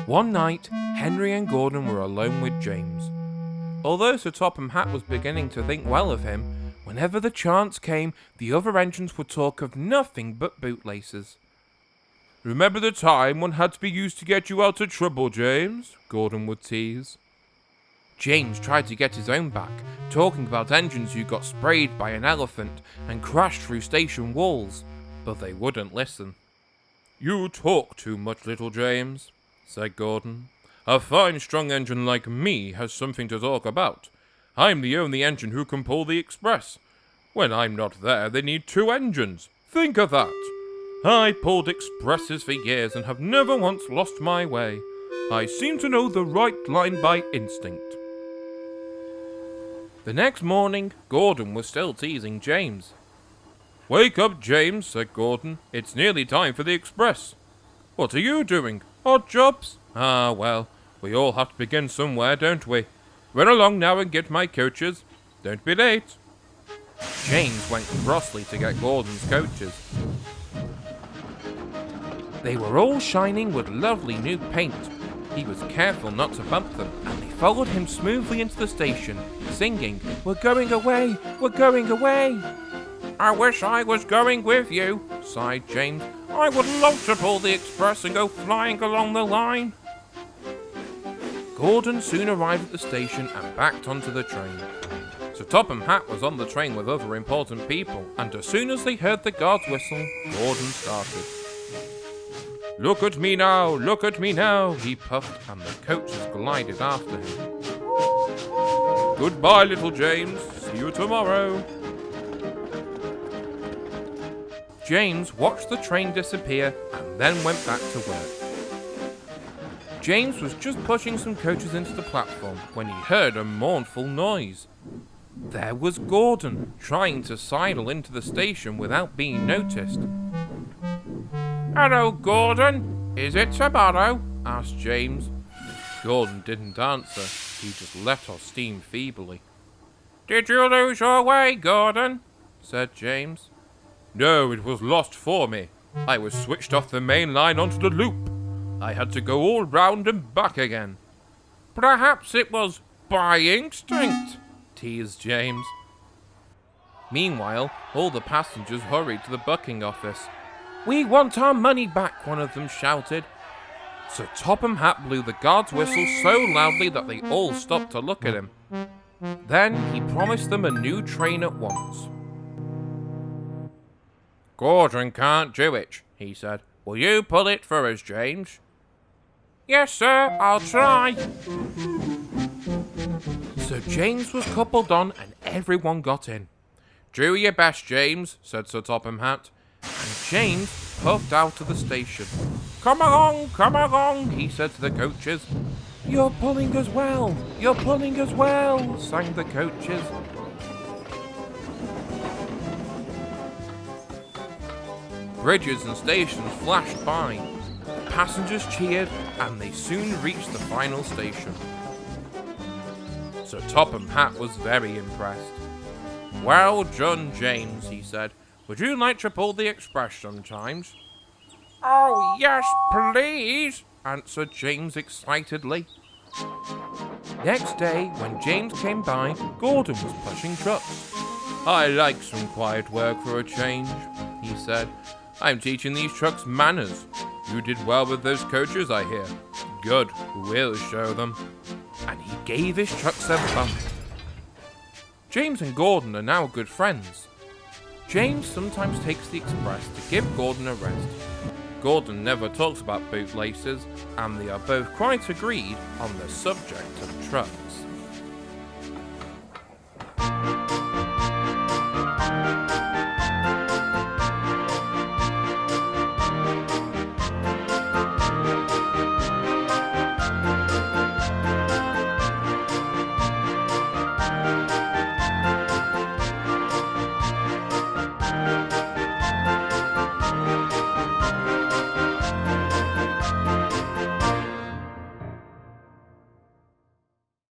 One night, Henry and Gordon were alone with James. Although Sir Topham Hatt was beginning to think well of him, whenever the chance came, the other engines would talk of nothing but bootlaces. "Remember the time one had to be used to get you out of trouble, James?" Gordon would tease. James tried to get his own back, talking about engines who got sprayed by an elephant and crashed through station walls, but they wouldn't listen. "You talk too much, little James," said Gordon. "A fine, strong engine like me has something to talk about. I'm the only engine who can pull the express. When I'm not there, they need 2 engines. Think of that. I pulled expresses for years and have never once lost my way. I seem to know the right line by instinct." The next morning, Gordon was still teasing James. "Wake up, James," said Gordon. "It's nearly time for the express." "What are you doing? Odd jobs? Ah, well, we all have to begin somewhere, don't we? Run along now and get my coaches. Don't be late." James went crossly to get Gordon's coaches. They were all shining with lovely new paint. He was careful not to bump them, and they followed him smoothly into the station, singing, "We're going away, we're going away." "I wish I was going with you," sighed James. "I would love to pull the express and go flying along the line." Gordon soon arrived at the station and backed onto the train. Sir Topham Hatt was on the train with other important people, and as soon as they heard the guard's whistle, Gordon started. Look at me now, he puffed, and the coaches glided after him. "Goodbye, little James. See you tomorrow." James watched the train disappear and then went back to work. James was just pushing some coaches into the platform when he heard a mournful noise. There was Gordon, trying to sidle into the station without being noticed. "Hello, Gordon. Is it tomorrow?" asked James. Gordon didn't answer. He just let off steam feebly. "Did you lose your way, Gordon?" said James. "No, it was lost for me. I was switched off the main line onto the loop. I had to go all round and back again." "Perhaps it was by instinct," teased James. Meanwhile, all the passengers hurried to the booking office. "We want our money back," one of them shouted. Sir Topham Hatt blew the guard's whistle so loudly that they all stopped to look at him. Then he promised them a new train at once. "Gordon can't do it," he said. "Will you pull it for us, James?" "Yes, sir, I'll try." So James was coupled on and everyone got in. "Do your best, James," said Sir Topham Hatt, and James puffed out of the station. Come along, he said to the coaches. "You're pulling as well, sang the coaches. Bridges and stations flashed by. Passengers cheered, and they soon reached the final station. Sir Topham Hatt was very impressed. "Well done, James," he said. "Would you like to pull the express sometimes?" "Oh, yes, please," answered James excitedly. Next day, when James came by, Gordon was pushing trucks. "I like some quiet work for a change," he said. "I'm teaching these trucks manners. You did well with those coaches, I hear. Good, we'll show them." And he gave his trucks a bump. James and Gordon are now good friends. James sometimes takes the express to give Gordon a rest. Gordon never talks about bootlaces, and they are both quite agreed on the subject of trucks.